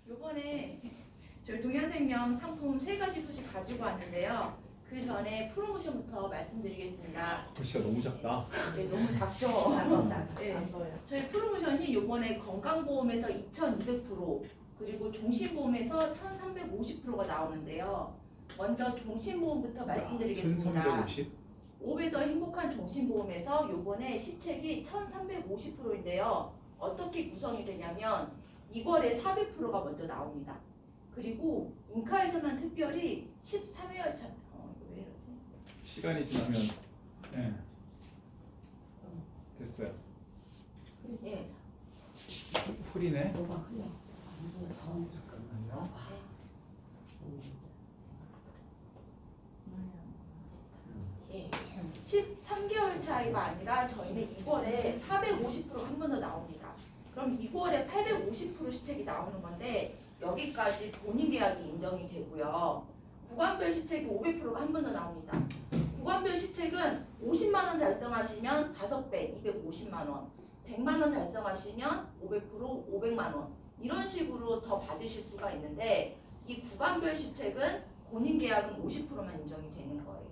요번에 저희 동양생명 상품 3가지 소식 가지고 왔는데요. 그 전에 프로모션부터 말씀드리겠습니다. 글씨가 너무 작다. 네, 너무 작죠? 네. 저희 프로모션이 요번에 건강보험에서 2200%, 그리고 종신보험에서 1350%가 나오는데요. 먼저 종신보험부터 말씀드리겠습니다. 1350? 5배 더 행복한 종신보험에서 요번에 시책이 1350%인데요. 어떻게 구성이 되냐면 2월에 400%가 먼저 나옵니다. 그리고 인카에서만 특별히 13회열차 이거 왜 이러지? 시간이 지나면 네. 됐어요. 예. 흐리네. 뭐가 흘려? 잠깐만요. 예. 13개월 차이가 아니라 저희는 2월에 450%한 번 더 나옵니다. 그럼 2월에 850% 시책이 나오는 건데 여기까지 본인 계약이 인정이 되고요. 구간별 시책이 500%가 한 번 더 나옵니다. 구간별 시책은 50만 원 달성하시면 5배 250만 원, 100만 원 달성하시면 500% 500만 원 이런 식으로 더 받으실 수가 있는데 이 구간별 시책은 본인 계약은 50%만 인정이 되는 거예요.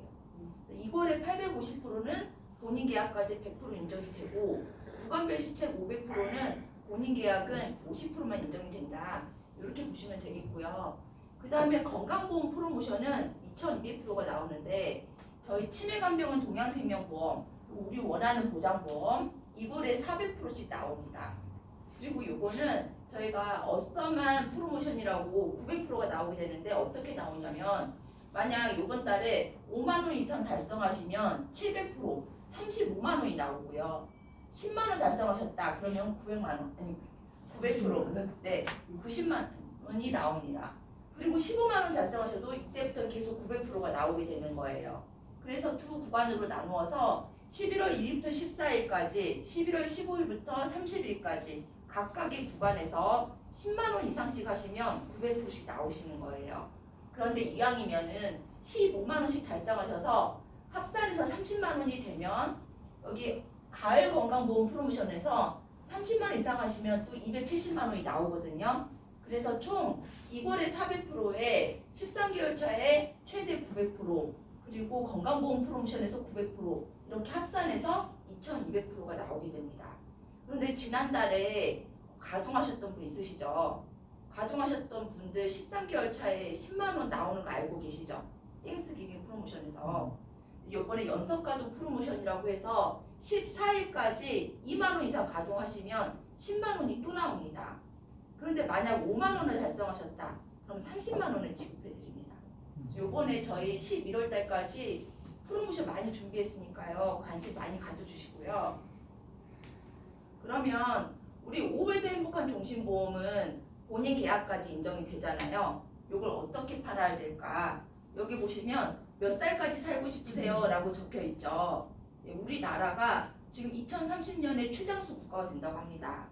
2월에 850%는 본인 계약까지 100% 인정이 되고 구간별 시책 500%는 본인 계약은 50%만 인정이 된다. 이렇게 보시면 되겠고요. 그 다음에 건강보험 프로모션은 2200%가 나오는데 저희 치매간병은 동양생명보험, 우리 원하는 보장보험 2월에 400%씩 나옵니다. 그리고 요거는 저희가 어썸한 프로모션이라고 900%가 나오게 되는데 어떻게 나오냐면 만약 요번 달에 5만 원 이상 달성하시면 700% 35만 원이 나오고요. 10만 원 달성하셨다 그러면 900만 원 아니 900% 네 90만 원이 나옵니다. 그리고 15만 원 달성하셔도 이때부터 계속 900%가 나오게 되는 거예요. 그래서 두 구간으로 나누어서 11월 1일부터 14일까지 11월 15일부터 30일까지 각각의 구간에서 10만 원 이상씩 하시면 900%씩 나오시는 거예요. 그런데 이왕이면은 15만 원씩 달성하셔서 합산해서 30만 원이 되면 여기 가을 건강보험 프로모션에서 30만 원 이상 하시면 또 270만 원이 나오거든요. 그래서 총 2월에 400%에 13개월 차에 최대 900% 그리고 건강보험 프로모션에서 900% 이렇게 합산해서 2200%가 나오게 됩니다. 그런데 지난달에 가동하셨던 분 있으시죠? 가동하셨던 분들 13개월 차에 10만 원 나오는 거 알고 계시죠? 땡스기빙 프로모션에서 이번에 연속가동 프로모션이라고 해서 14일까지 2만 원 이상 가동하시면 10만 원이 또 나옵니다. 그런데 만약 5만 원을 달성하셨다. 그럼 30만 원을 지급해 드립니다. 요번에 저희 11월 달까지 프로모션 많이 준비했으니까요. 관심 많이 가져주시고요. 그러면 우리 5회도 행복한 종신보험은 본인 계약까지 인정이 되잖아요. 이걸 어떻게 팔아야 될까? 여기 보시면 몇 살까지 살고 싶으세요? 라고 적혀 있죠. 예, 우리나라가 지금 2030년에 최장수 국가가 된다고 합니다.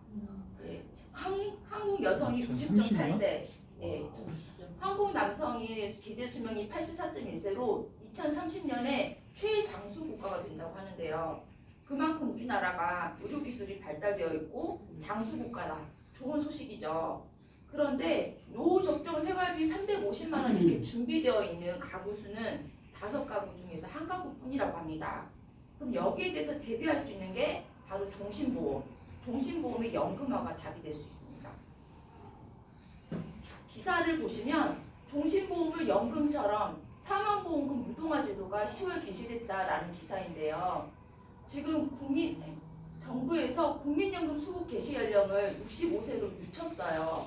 예, 한국 여성이 90.8세, 예, 한국 남성이 기대 수명이 84.1세로 2030년에 최장수 국가가 된다고 하는데요. 그만큼 우리나라가 의료기술이 발달되어 있고 장수 국가다. 좋은 소식이죠. 그런데 노후 적정 생활비 350만 원 이렇게 준비되어 있는 가구 수는 5가구 중에서 1가구뿐이라고 합니다. 그럼 여기에 대해서 대비할 수 있는 게 바로 종신보험. 종신보험의 연금화가 답이 될 수 있습니다. 기사를 보시면 종신보험을 연금처럼 사망보험금 무동화 제도가 10월 개시됐다라는 기사인데요. 지금 정부에서 국민연금 수급 개시 연령을 65세로 늦췄어요.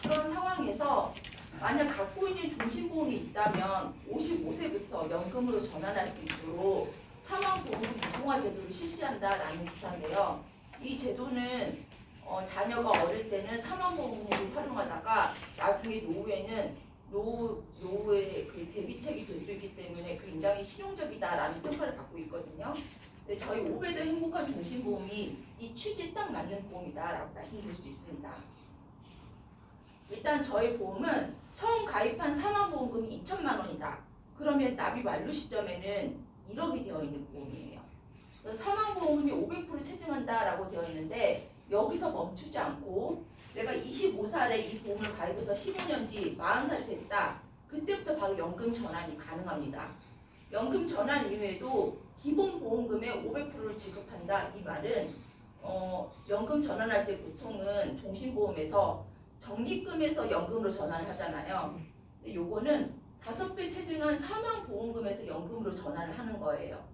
그런 상황에서 만약 갖고 있는 종신보험이 있다면 55세부터 연금으로 전환할 수 있도록 사망보험금 무동화 제도를 실시한다라는 기사인데요. 이 제도는 자녀가 어릴 때는 사망보험금을 활용하다가 나중에 노후의 그 대비책이 될 수 있기 때문에 굉장히 실용적이다라는 평가를 받고 있거든요. 근데 저희 5배도 행복한 종신보험이 이 취지에 딱 맞는 보험이다라고 말씀드릴 수 있습니다. 일단 저희 보험은 처음 가입한 사망보험금이 2천만 원이다. 그러면 납입 완료 시점에는 1억이 되어 있는 보험이에요. 사망보험금이 500% 체증한다라고 되어 있는데 여기서 멈추지 않고 내가 25살에 이 보험을 가입해서 15년 뒤 40살이 됐다. 그때부터 바로 연금 전환이 가능합니다. 연금 전환 이후에도 기본 보험금의 500%를 지급한다. 이 말은 연금 전환할 때 보통은 종신보험에서 적립금에서 연금으로 전환을 하잖아요. 근데 요거는 5배 체증한 사망보험금에서 연금으로 전환을 하는 거예요.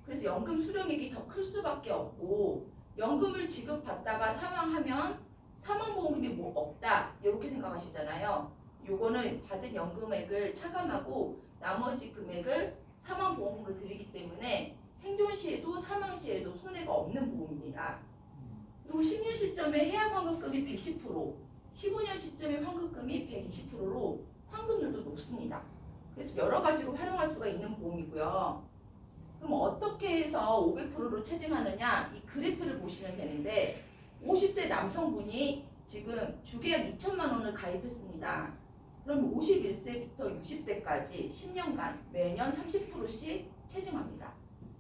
그래서 연금 수령액이 더 클 수밖에 없고 연금을 지급받다가 사망하면 사망보험금이 뭐 없다 이렇게 생각하시잖아요. 요거는 받은 연금액을 차감하고 나머지 금액을 사망보험금으로 드리기 때문에 생존 시에도 사망 시에도 손해가 없는 보험입니다. 그리고 10년 시점에 해약 환급금이 110%, 15년 시점에 환급금이 120%로 환급률도 높습니다. 그래서 여러 가지로 활용할 수가 있는 보험이고요. 그럼 어떻게 해서 500%로 체증하느냐? 이 그래프를 보시면 되는데 50세 남성분이 지금 주계약 2천만 원을 가입했습니다. 그럼 51세부터 60세까지 10년간 매년 30%씩 체증합니다.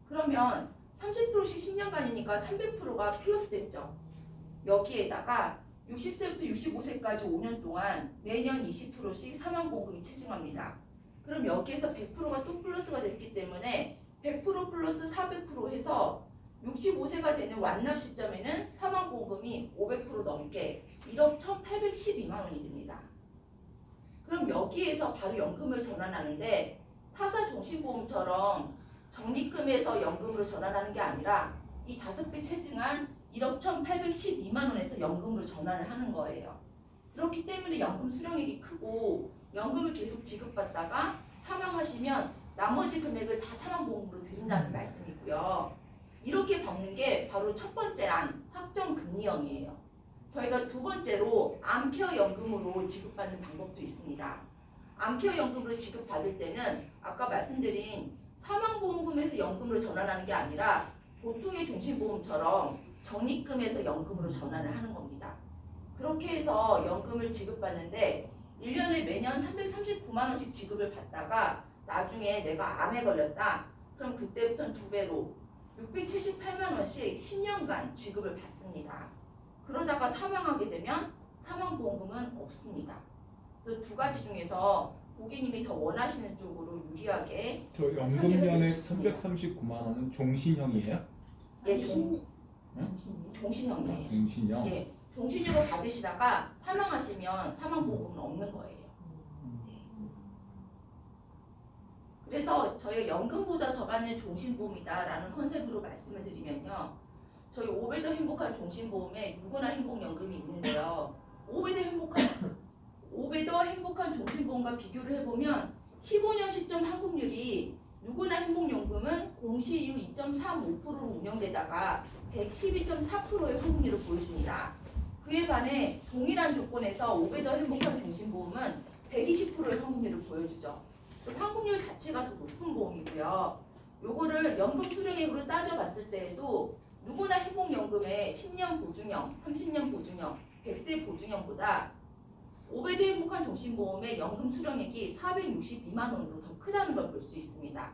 그러면 30%씩 10년간이니까 300%가 플러스 됐죠. 여기에다가 60세부터 65세까지 5년 동안 매년 20%씩 사망보험금이 체증합니다. 그럼 여기에서 100%가 또 플러스가 됐기 때문에 100% 플러스 400% 해서 65세가 되는 완납 시점에는 사망보험금이 500% 넘게 1억 1,812만 원이 됩니다. 그럼 여기에서 바로 연금을 전환하는데 타사 종신보험처럼 적립금에서 연금으로 전환하는 게 아니라 이 5배 체증한 1억 1,812만 원에서 연금으로 전환을 하는 거예요. 그렇기 때문에 연금 수령액이 크고 연금을 계속 지급받다가 사망하시면 나머지 금액을 다 사망보험으로 드린다는 말씀이고요. 이렇게 받는 게 바로 첫 번째 안, 확정금리형이에요. 저희가 두 번째로 암케어 연금으로 지급받는 방법도 있습니다. 암케어 연금으로 지급받을 때는 아까 말씀드린 사망보험금에서 연금으로 전환하는 게 아니라 보통의 종신보험처럼 적립금에서 연금으로 전환을 하는 겁니다. 그렇게 해서 연금을 지급받는데 1년에 매년 339만 원씩 지급을 받다가 나중에 내가 암에 걸렸다. 그럼 그때부터는 2배로 678만 원씩 10년간 지급을 받습니다. 그러다가 사망하게 되면 사망보험금은 없습니다. 그래서 두 가지 중에서 고객님이 더 원하시는 쪽으로 유리하게 저 연금연액 339만 원은 종신형이에요? 예, 종신이요? 종신형이에요. 종신형. 예, 종신형을 받으시다가 사망하시면 사망보험금은 없는 거예요. 그래서 저희가 연금보다 더 받는 종신보험이다라는 컨셉으로 말씀을 드리면요. 저희 5배 더 행복한 종신보험에 누구나 행복연금이 있는데요. 5배 더 행복한 종신보험과 비교를 해보면 15년 시점 환급률이 누구나 행복연금은 공시 이후 2.35%로 운영되다가 112.4%의 환급률을 보여줍니다. 그에 반해 동일한 조건에서 5배 더 행복한 종신보험은 120%의 환급률을 보여주죠. 환급률 자체가 더 높은 보험이고요. 요거를 연금 수령액으로 따져봤을 때에도 누구나 행복연금의 10년 보증형, 30년 보증형, 100세 보증형보다 5배 더 행복한 종신보험의 연금 수령액이 462만 원으로 더 크다는 걸 볼 수 있습니다.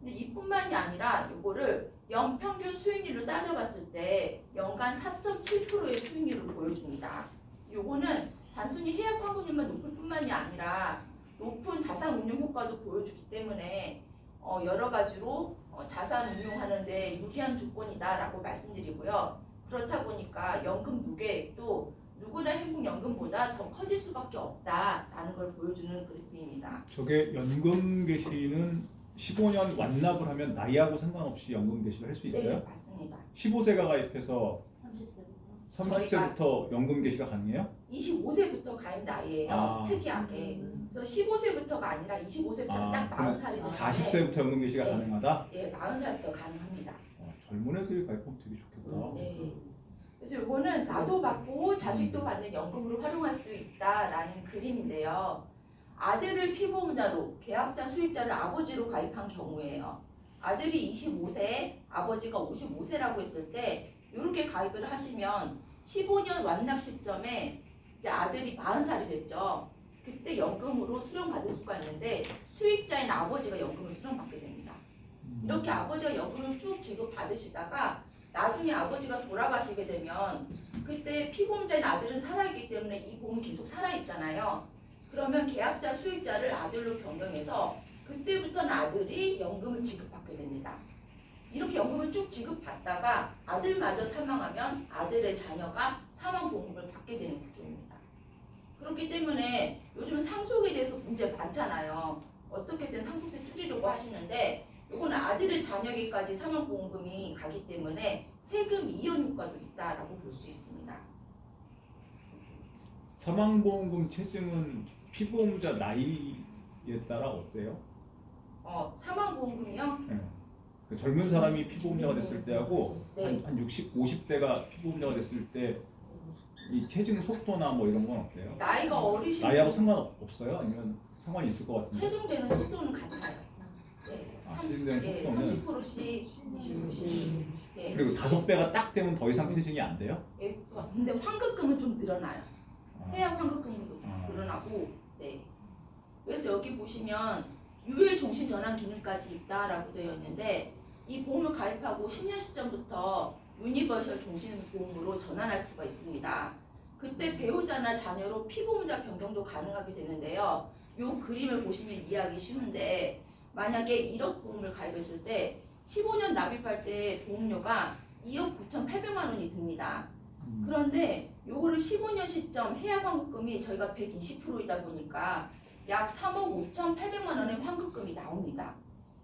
근데 이뿐만이 아니라 요거를 연평균 수익률로 따져봤을 때 연간 4.7%의 수익률을 보여줍니다. 요거는 단순히 해약 환급률만 높을 뿐만이 아니라 높은 자산 운용 효과도 보여주기 때문에 여러 가지로 자산 운용하는데 유리한 조건이다라고 말씀드리고요. 그렇다 보니까 연금 무계획도 누구나 행복연금보다 더 커질 수밖에 없다라는 걸 보여주는 그래프입니다. 저게 연금 개시는 15년 완납을 하면 나이하고 상관없이 연금 개시를 할 수 있어요? 네, 맞습니다. 15세가 가입해서 30세부터 30세부터 연금 개시가 가능해요? 25세부터 가입 나이예요. 아. 특이하게. 그래서 15세부터가 아니라 25세부터 딱 40살이 되면 40세부터 연금 개시가 네. 가능하다? 예, 40살부터 가능합니다. 젊은 애들이 가입하면 되게 좋겠다. 네. 그래서 이거는 나도 받고 자식도 받는 연금으로 활용할 수 있다라는 그림인데요. 아들을 피보험자로 계약자 수익자를 아버지로 가입한 경우에요. 아들이 25세, 아버지가 55세라고 했을 때 이렇게 가입을 하시면 15년 완납 시점에 이제 아들이 40살이 됐죠. 그때 연금으로 수령받을 수가 있는데 수익자인 아버지가 연금을 수령받게 됩니다. 이렇게 아버지가 연금을 쭉 지급받으시다가 나중에 아버지가 돌아가시게 되면 그 그때 피보험자인 아들은 살아있기 때문에 이 보험이 계속 살아있잖아요. 그러면 계약자 수익자를 아들로 변경해서 그때부터는 아들이 연금을 지급받게 됩니다. 이렇게 연금을 쭉 지급받다가 아들마저 사망하면 아들의 자녀가 사망보험을 받게 되는 구조입니다. 그렇기 때문에 요즘 상속에 대해서 문제 많잖아요. 어떻게든 상속세 줄이려고 하시는데 이거는 아들의 자녀에게까지 사망보험금이 가기 때문에 세금 이연 효과도 있다라고 볼 수 있습니다. 사망보험금 체증은 피보험자 나이에 따라 어때요? 사망보험금이요? 네. 그 젊은 사람이 피보험자가 됐을 때하고 네. 한 60, 50대가 피보험자가 됐을 때 이 체증 속도나 뭐 이런 건 어때요? 나이가 어리신 나이하고 상관없어요? 아니면 상관이 있을 것 같은데? 체중되는 속도는 같아요. 네. 체증되는 속도는 30%씩, 20%씩. 네. 그리고 5배가 딱 되면 더 이상 체증이 안 돼요? 예, 근데 환급금은 좀 늘어나요. 아. 해약 환급금도 아. 늘어나고, 네. 그래서 여기 보시면 유일 종신 전환 기능까지 있다라고 되어 있는데 이 보험을 가입하고 10년 시점부터 유니버셜 종신보험으로 전환할 수가 있습니다. 그때 배우자나 자녀로 피보험자 변경도 가능하게 되는데요. 이 그림을 보시면 이해하기 쉬운데 만약에 1억 보험을 가입했을 때 15년 납입할 때 보험료가 2억 9,800만 원이 듭니다. 그런데 요거를 15년 시점 해약 환급금이 저희가 120%이다 보니까 약 3억 5,800만 원의 환급금이 나옵니다.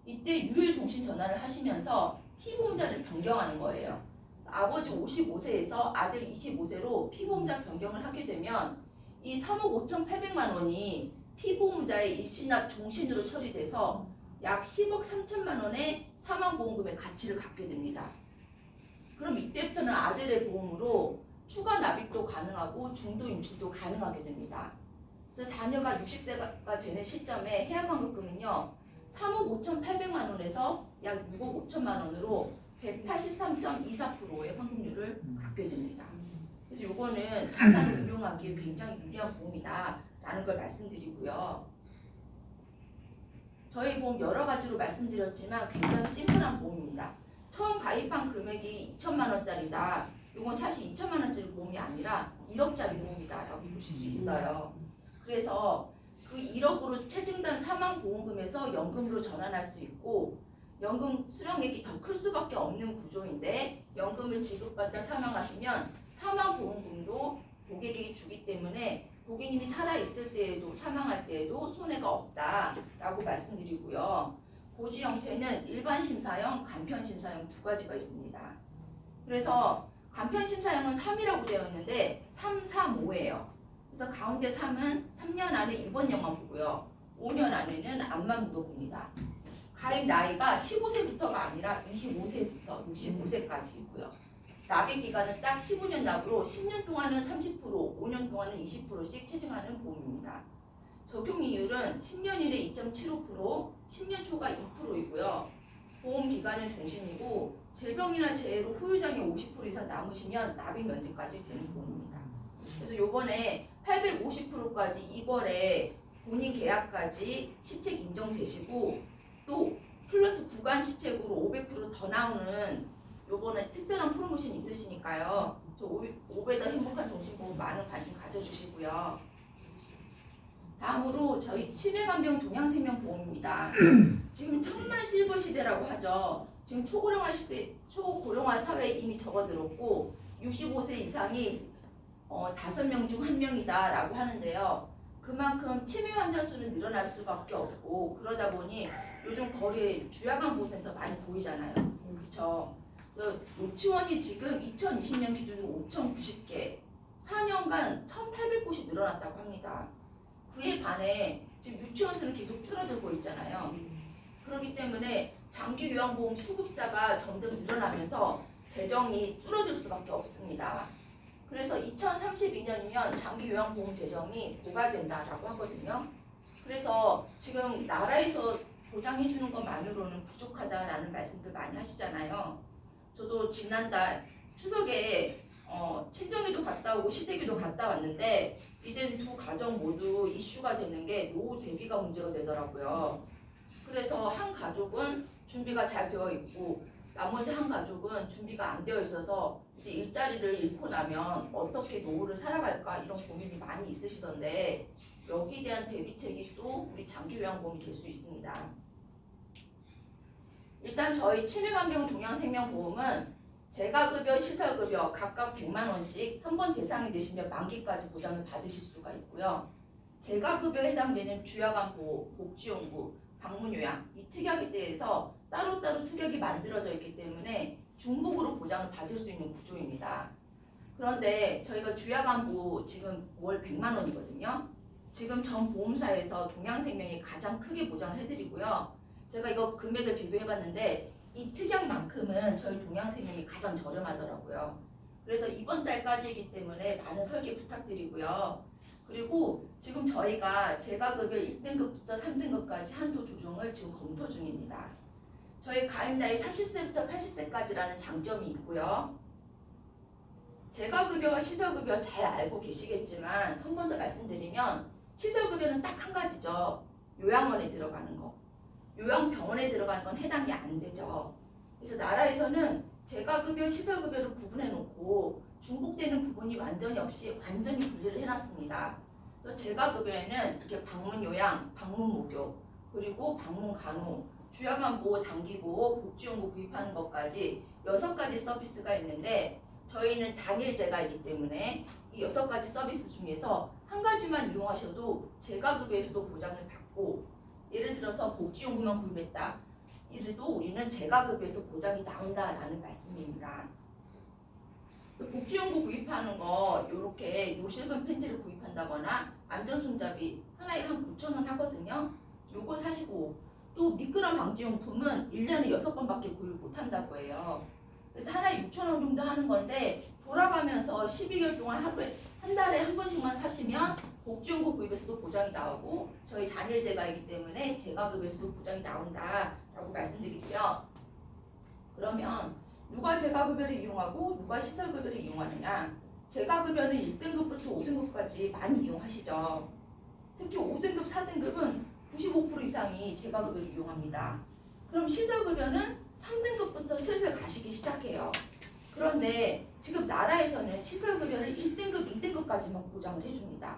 이때 유일 종신 전환을 하시면서 피보험자를 변경하는 거예요. 아버지 55세에서 아들 25세로 피보험자 변경을 하게 되면 이 3억 5,800만 원이 피보험자의 일시납 종신으로 처리돼서 약 10억 3천만 원의 사망보험금의 가치를 갖게 됩니다. 그럼 이때부터는 아들의 보험으로 추가 납입도 가능하고 중도 인출도 가능하게 됩니다. 그래서 자녀가 60세가 되는 시점에 해약 환급금은요 3억 5,800만 원에서 약 6억 5천만 원으로 183.24%의 환급률을 갖게 됩니다. 그래서 이거는 자산을 운용하기에 굉장히 유리한 보험이다라는 걸 말씀드리고요. 저희 보험 여러 가지로 말씀드렸지만 굉장히 심플한 보험입니다. 처음 가입한 금액이 2천만 원짜리다. 이건 사실 2천만 원짜리 보험이 아니라 1억짜리 보험이다라고 보실 수 있어요. 그래서 그 1억으로 체증된 사망보험금에서 연금으로 전환할 수 있고 연금 수령액이 더 클 수밖에 없는 구조인데 연금을 지급받다 사망하시면 사망보험금도 고객에게 주기 때문에 고객님이 살아있을 때에도 사망할 때에도 손해가 없다라고 말씀드리고요. 고지 형태는 일반 심사형, 간편 심사형 두 가지가 있습니다. 그래서 간편 심사형은 3이라고 되어 있는데 3, 3, 5예요. 그래서 가운데 3은 3년 안에 입원료만 보고요. 5년 안에는 암만 물어봅니다. 가입 나이가 15세부터가 아니라 25세부터 65세까지 있고요. 납입 기간은 딱 15년 납으로 10년 동안은 30%, 5년 동안은 20%씩 체증하는 보험입니다. 적용 이율은 10년 이내 2.75%, 10년 초가 2%이고요. 보험 기간은 종신이고 질병이나 재해로 후유장이 50% 이상 남으시면 납입 면제까지 되는 보험입니다. 그래서 요번에 850%까지 2월에 본인 계약까지 시책 인정되시고 또 플러스 구간 시책으로 500% 더 나오는 요번에 특별한 프로모션 있으시니까요. 저 5배더 행복한 종신보험 많은 관심 가져주시고요. 다음으로 저희 치매간병 동양생명보험입니다. 지금 청만 실버 시대라고 하죠. 지금 초고령화 시대, 초고령화 사회에 이미 접어들었고 65세 이상이 5명 중 1명이다 라고 하는데요. 그만큼 치매 환자 수는 늘어날 수밖에 없고 그러다 보니 요즘 거리에 주야간보호센터 많이 보이잖아요. 그렇죠? 노치원이 지금 2020년 기준으로 5,090개, 4년간 1,800곳이 늘어났다고 합니다. 그에 반해 지금 유치원 수는 계속 줄어들고 있잖아요. 그렇기 때문에 장기 요양보험 수급자가 점점 늘어나면서 재정이 줄어들 수밖에 없습니다. 그래서 2032년이면 장기 요양보험 재정이 고갈된다라고 하거든요. 그래서 지금 나라에서 보장해주는 것만으로는 부족하다라는 말씀들 많이 하시잖아요. 저도 지난달 추석에 친정에도 갔다 오고 시댁에도 갔다 왔는데 이제 두 가정 모두 이슈가 되는 게 노후 대비가 문제가 되더라고요. 그래서 한 가족은 준비가 잘 되어 있고 나머지 한 가족은 준비가 안 되어 있어서 이제 일자리를 잃고 나면 어떻게 노후를 살아갈까 이런 고민이 많이 있으시던데 여기에 대한 대비책이 또 우리 장기요양보험이 될 수 있습니다. 일단 저희 치매간병 동양생명보험은 재가급여, 시설급여 각각 100만 원씩 한 번 대상이 되시면 만기까지 보장을 받으실 수가 있고요. 재가급여에 해당되는 주야간보호, 복지연구, 방문요양 이 특약에 대해서 따로따로 특약이 만들어져 있기 때문에 중복으로 보장을 받을 수 있는 구조입니다. 그런데 저희가 주야간보호 지금 월 100만 원이거든요. 지금 전 보험사에서 동양생명이 가장 크게 보장을 해드리고요. 제가 이거 금액을 비교해봤는데 이 특약만큼은 저희 동양생명이 가장 저렴하더라고요. 그래서 이번 달까지이기 때문에 많은 설계 부탁드리고요. 그리고 지금 저희가 재가급여 1등급부터 3등급까지 한도 조정을 지금 검토 중입니다. 저희 가입 나이 30세부터 80세까지라는 장점이 있고요. 재가급여와 시설급여 잘 알고 계시겠지만 한 번 더 말씀드리면 시설급여는 딱 한 가지죠. 요양원에 들어가는 거. 요양병원에 들어가는 건 해당이 안 되죠. 그래서 나라에서는 재가급여, 시설급여를 구분해 놓고 중복되는 부분이 완전히 없이 완전히 분리를 해놨습니다. 그래서 재가급여에는 이렇게 방문요양, 방문목욕, 그리고 방문간호, 주야간보호, 단기보호, 복지용구 구입하는 것까지 6가지 서비스가 있는데 저희는 단일재가이기 때문에 이 6가지 서비스 중에서 한 가지만 이용하셔도 재가급여에서도 보장을 받고 예를 들어서 복지용구만 구입했다. 이래도 우리는 재가급여에서 보장이 나온다라는 말씀입니다. 복지용구 구입하는 거 이렇게 요실금 팬티를 구입한다거나 안전손잡이 하나에 한 9,000원 하거든요. 요거 사시고 또 미끄럼 방지용품은 1년에 6번밖에 구입 못한다고 해요. 그래서 하나에 6,000원 정도 하는 건데 돌아가면서 12개월 동안 하루에 한 달에 한 번씩만 사시면 복지용구 구입에서도 보장이 나오고 저희 단일재가이기 때문에 재가급에서도 보장이 나온다라고 말씀드리고요. 그러면 누가 재가급여를 이용하고 누가 시설급여를 이용하느냐? 재가급여는 1등급부터 5등급까지 많이 이용하시죠. 특히 5등급, 4등급은 95% 이상이 재가급여를 이용합니다. 그럼 시설급여는 3등급부터 슬슬 가시기 시작해요. 그런데 지금 나라에서는 시설급여를 1등급, 2등급까지만 보장을 해줍니다.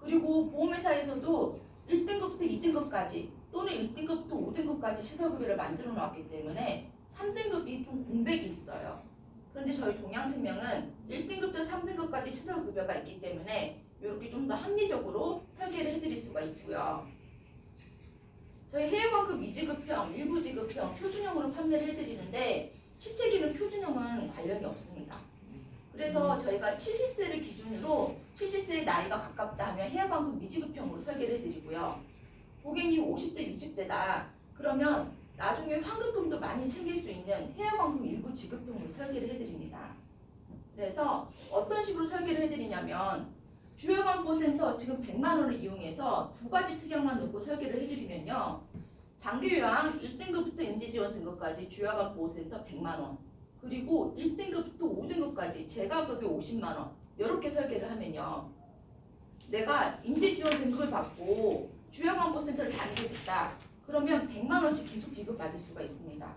그리고 보험회사에서도 1등급부터 2등급까지 또는 1등급부터 5등급까지 시설급여를 만들어 놓았기 때문에 3등급이 좀 공백이 있어요. 그런데 저희 동양생명은 1등급부터 3등급까지 시설급여가 있기 때문에 이렇게 좀 더 합리적으로 설계를 해드릴 수가 있고요. 저희 해외관급 미지급형, 일부지급형, 표준형으로 판매를 해드리는데 시책에는 표준형은 관련이 없습니다. 그래서 저희가 70세를 기준으로 70세의 나이가 가깝다 하면 해외관급 미지급형으로 설계를 해드리고요. 고객이 50대, 60대다 그러면 나중에 환급금도 많이 챙길 수 있는 해외관급 일부 지급형으로 설계를 해드립니다. 그래서 어떤 식으로 설계를 해드리냐면 주요관보센터 지금 100만 원을 이용해서 2가지 특약만 놓고 설계를 해드리면요. 장기요양 1등급부터 인지지원 등급까지 주요관보센터 100만 원 그리고 1등급부터 5등급까지 재가급여 50만 원 이렇게 설계를 하면요. 내가 인지지원 등급을 받고 주요관보센터를 다니게 됐다. 그러면 100만 원씩 계속 지급받을 수가 있습니다.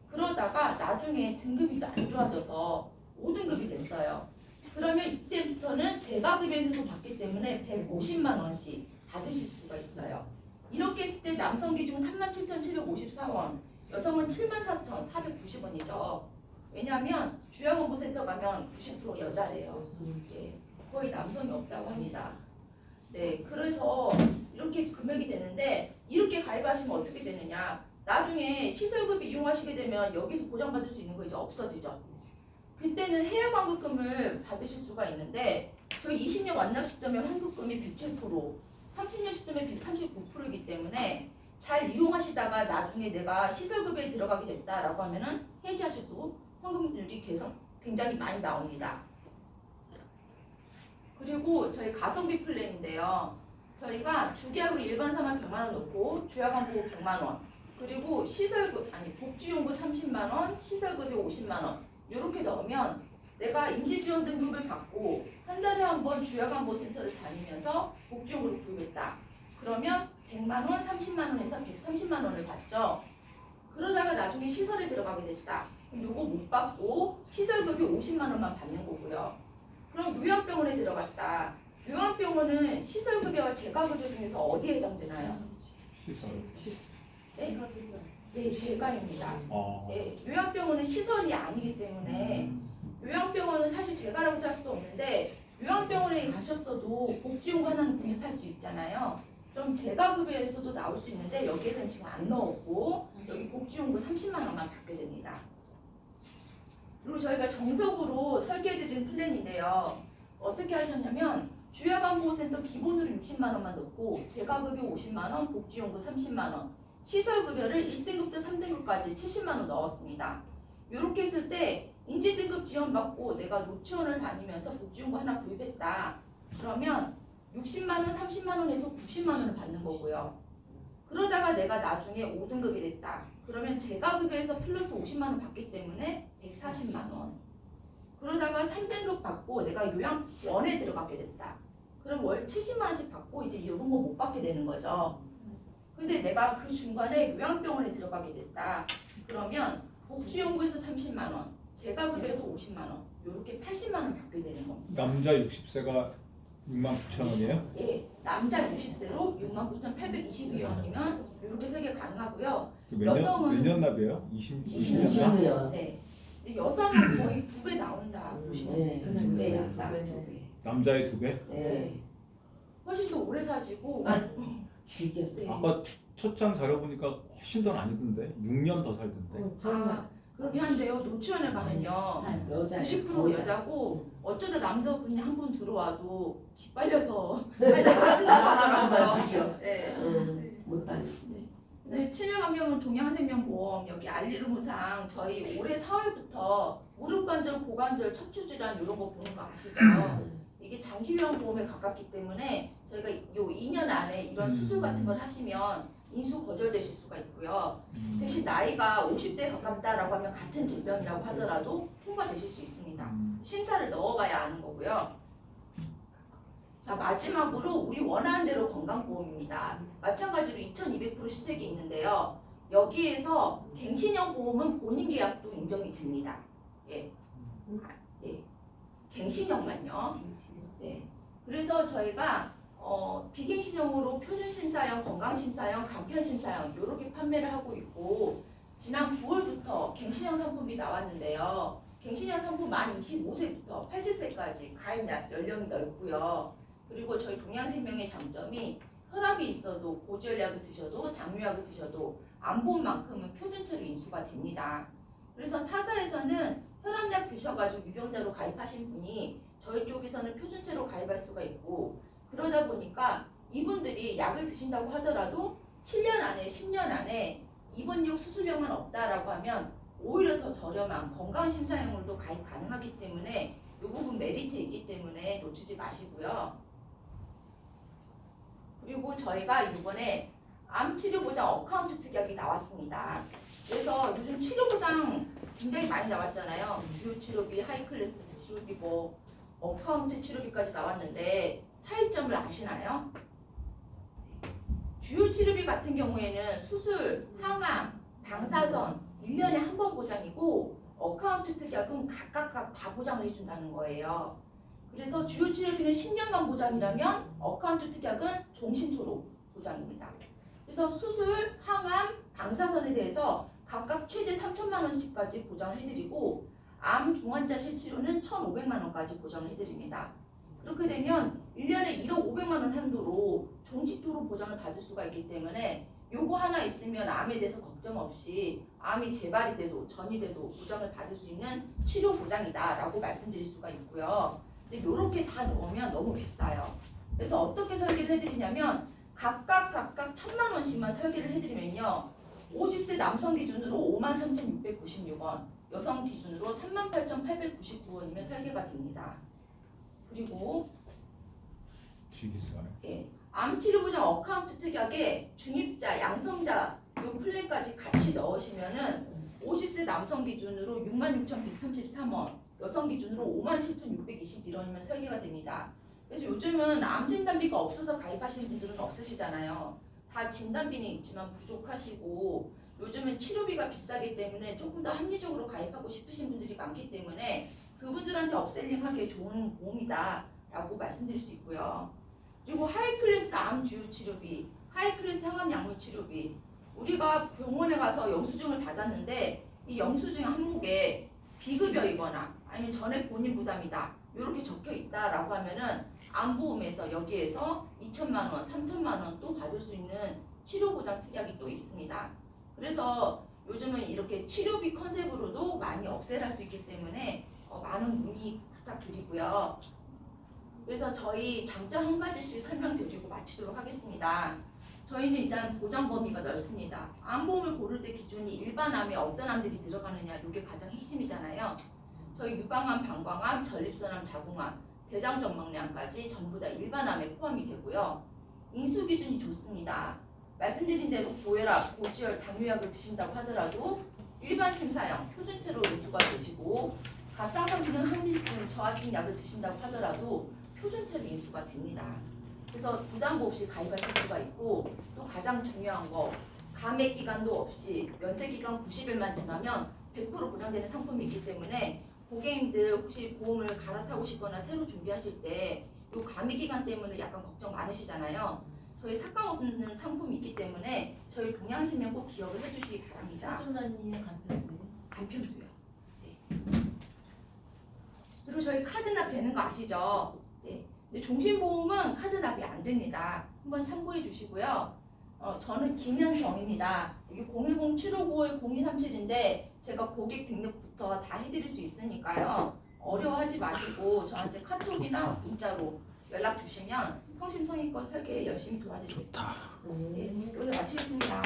그러다가 나중에 등급이 안 좋아져서 5등급이 됐어요. 그러면 이때부터는 재가급여에서 받기 때문에 150만 원씩 받으실 수가 있어요. 이렇게 했을 때 남성 기준 37,754원, 여성은 74,490원이죠. 왜냐하면 주야건보센터 가면 90% 여자래요. 예, 거의 남성이 없다고 합니다. 네, 그래서 이렇게 금액이 되는데 이렇게 가입하시면 어떻게 되느냐? 나중에 시설급이 이용하시게 되면 여기서 보장받을 수 있는 거 이제 없어지죠. 그때는 해외환급금을 받으실 수가 있는데 저희 20년 완납 시점에 환급금이 107%, 30년 시점에 139%이기 때문에 잘 이용하시다가 나중에 내가 시설급에 들어가게 됐다라고 하면은 해지하셔도 환급률이 굉장히 많이 나옵니다. 그리고 저희 가성비 플랜인데요. 저희가 주계약으로 일반 사망 100만 원 넣고 주야간보호 100만 원, 그리고 복지용구 30만 원, 시설급이 50만 원 이렇게 넣으면 내가 인지지원 등급을 받고 한 달에 한 번 주야간보호센터를 다니면서 복지용구를 구입했다. 그러면 100만 원, 30만 원에서 130만 원을 받죠. 그러다가 나중에 시설에 들어가게 됐다. 그럼 요거 못 받고 시설급이 50만 원만 받는 거고요. 그럼 요양병원에 들어갔다. 요양병원은 시설급여와 재가급여 중에서 어디에 해당되나요? 시설. 네? 네, 재가입니다. 어. 네, 요양병원은 시설이 아니기 때문에 요양병원은 사실 재가라고도 할 수도 없는데 요양병원에 가셨어도 복지용구 하나는 구입할 수 있잖아요. 그럼 재가급여에서도 나올 수 있는데 여기에서는 지금 안 넣었고 여기 복지용구 30만 원만 받게 됩니다. 그리고 저희가 정석으로 설계해드린 플랜인데요. 어떻게 하셨냐면 주야간보호센터 기본으로 60만 원만 넣고 재가급여 50만 원, 복지용구 30만 원, 시설급여를 1등급부터 3등급까지 70만 원 넣었습니다. 이렇게 했을 때 인지등급 지원받고 내가 노치원을 다니면서 복지용구 하나 구입했다. 그러면 60만 원, 30만 원에서 90만 원을 받는 거고요. 그러다가 내가 나중에 5등급이 됐다. 그러면 재가급여에서 플러스 50만 원 받기 때문에 140만 원. 그러다가 3등급 받고 내가 요양원에 들어가게 됐다. 그럼 월 70만 원씩 받고 이제 이런 거 못 받게 되는 거죠. 근데 내가 그 중간에 요양병원에 들어가게 됐다. 그러면 복지연구에서 30만 원, 재가급여에서 50만 원, 이렇게 80만 원 받게 되는 겁니다. 남자 60세가 69,000원이에요? 예, 남자 60세로 69,822원이면 이렇게 설계 가능하고요. 여성은 몇년 납이에요? 20년 납? 20년. 네. 근데 여성은 거의 2배 나온다 보시면 네, 돼요. 2배 나온다. 남자의 2배? 네, 훨씬 더 오래 사시고 즐겼어요. 네. 아까 첫장 자료 보니까 훨씬 더 많이던데 6년 더 살던데. 아, 그러긴 한데요. 노치원에 가면요. 여자 90% 여자고 어쩌다 남자분이 한 분 들어와도 기빨려서 빨리 하신다고 하더라고요. 네. 못 다니. 네, 치매감염은 동양생명보험 여기 알리르무상 저희 올해 4월부터 무릎관절, 고관절, 척추질환 이런 거 보는 거 아시죠? 이게 장기요양보험에 가깝기 때문에 저희가 요 2년 안에 이런 수술 같은 걸 하시면 인수 거절되실 수가 있고요. 대신 나이가 50대 가깝다라고 하면 같은 질병이라고 하더라도 통과되실 수 있습니다. 심사를 넣어봐야 아는 거고요. 자, 마지막으로 우리 원하는 대로 건강보험입니다. 마찬가지로 2200% 시책이 있는데요. 여기에서 갱신형 보험은 본인 계약도 인정이 됩니다. 예. 예. 갱신형만요. 네. 그래서 저희가 비갱신형으로 표준심사형, 건강심사형, 간편심사형 이렇게 판매를 하고 있고 지난 9월부터 갱신형 상품이 나왔는데요. 갱신형 상품 만 25세부터 80세까지 가입 연령이 넓고요. 그리고 저희 동양생명의 장점이 혈압이 있어도 고지혈약을 드셔도 당뇨약을 드셔도 안 본 만큼은 표준체로 인수가 됩니다. 그래서 타사에서는 혈압약 드셔가지고 유병자로 가입하신 분이 저희 쪽에서는 표준체로 가입할 수가 있고 그러다 보니까 이분들이 약을 드신다고 하더라도 7년 안에 10년 안에 입원용 수술료만 없다라고 하면 오히려 더 저렴한 건강심사형으로도 가입 가능하기 때문에 이 부분 메리트 있기 때문에 놓치지 마시고요. 그리고 저희가 이번에 암치료보장 어카운트 특약이 나왔습니다. 그래서 요즘 치료보장 굉장히 많이 나왔잖아요. 주요 치료비, 하이클래스 치료비, 뭐 어카운트 치료비까지 나왔는데 차이점을 아시나요? 주요 치료비 같은 경우에는 수술, 항암, 방사선 1년에 한 번 보장이고 어카운트 특약은 각각 다 보장을 해준다는 거예요. 그래서 주요 치료비는 10년간 보장이라면 어카운트 특약은 종신토록 보장입니다. 그래서 수술, 항암, 방사선에 대해서 각각 최대 3천만 원씩까지 보장을 해드리고 암 중환자실 치료는 1,500만 원까지 보장을 해드립니다. 그렇게 되면 1년에 1억 500만 원 한도로 종식토록 보장을 받을 수가 있기 때문에 요거 하나 있으면 암에 대해서 걱정 없이 암이 재발이 돼도 전이 돼도 보장을 받을 수 있는 치료 보장이다라고 말씀드릴 수가 있고요. 근데 요렇게 다 넣으면 너무 비싸요. 그래서 어떻게 설계를 해드리냐면 각각 1,000만 원씩만 설계를 해드리면요. 50세 남성 기준으로 53,696원, 여성 기준으로 38,899원이면 설계가 됩니다. 그리고 예, 암치료보장 어카운트 특약에 중입자, 양성자 요 플랜까지 같이 넣으시면은 50세 남성 기준으로 66,133원, 여성 기준으로 57,621원이면 설계가 됩니다. 그래서 요즘은 암 진단비가 없어서 가입하시는 분들은 없으시잖아요. 다 진단비는 있지만 부족하시고 요즘은 치료비가 비싸기 때문에 조금 더 합리적으로 가입하고 싶으신 분들이 많기 때문에 그분들한테 업셀링하기에 좋은 보험이다라고 말씀드릴 수 있고요. 그리고 하이클래스 암 주요 치료비, 하이클래스 항암 약물 치료비, 우리가 병원에 가서 영수증을 받았는데 이 영수증 항목에 비급여이거나 아니면 전액 본인 부담이다 이렇게 적혀 있다라고 하면은 암보험에서 여기에서 2천만 원, 3천만 원 또 받을 수 있는 치료보장 특약이 또 있습니다. 그래서 요즘은 이렇게 치료비 컨셉으로도 많이 업셀할 수 있기 때문에 많은 문의 부탁드리고요. 그래서 저희 장점 한 가지씩 설명드리고 마치도록 하겠습니다. 저희는 일단 보장 범위가 넓습니다. 암보험을 고를 때 기준이 일반 암에 어떤 암들이 들어가느냐 이게 가장 핵심이잖아요. 저희 유방암, 방광암, 전립선암, 자궁암, 대장전망암까지 전부 다 일반 암에 포함이 되고요. 인수 기준이 좋습니다. 말씀드린 대로 고혈압, 고지혈, 당뇨약을 드신다고 하더라도 일반 심사형 표준체로 인수가 되시고 갑상선 기능 항진증 저하증 약을 드신다고 하더라도 표준체로 인수가 됩니다. 그래서 부담 없이 가입하실 수가 있고 또 가장 중요한 거 감액 기간도 없이 면제 기간 90일만 지나면 100% 보장되는 상품이 있기 때문에 고객님들 혹시 보험을 갈아타고 싶거나 새로 준비하실 때 이 감액 기간 때문에 약간 걱정 많으시잖아요. 저희 삭감 없는 상품이 있기 때문에 저희 동양생명 꼭 기억을 해주시기 바랍니다. 사준단님의 간편도요? 간편도요. 네. 그리고 저희 카드 납 되는 거 아시죠? 네. 근데 종신보험은 카드 납이 안 됩니다. 한번 참고해 주시고요. 저는 김현정입니다. 여기 010-759-0237인데 제가 고객 등록부터 다 해드릴 수 있으니까요. 어려워하지 마시고 저한테 카톡이나 문자로 연락 주시면 성심성의껏 설계 열심히 도와드리겠습니다. 네, 여기서 마치겠습니다.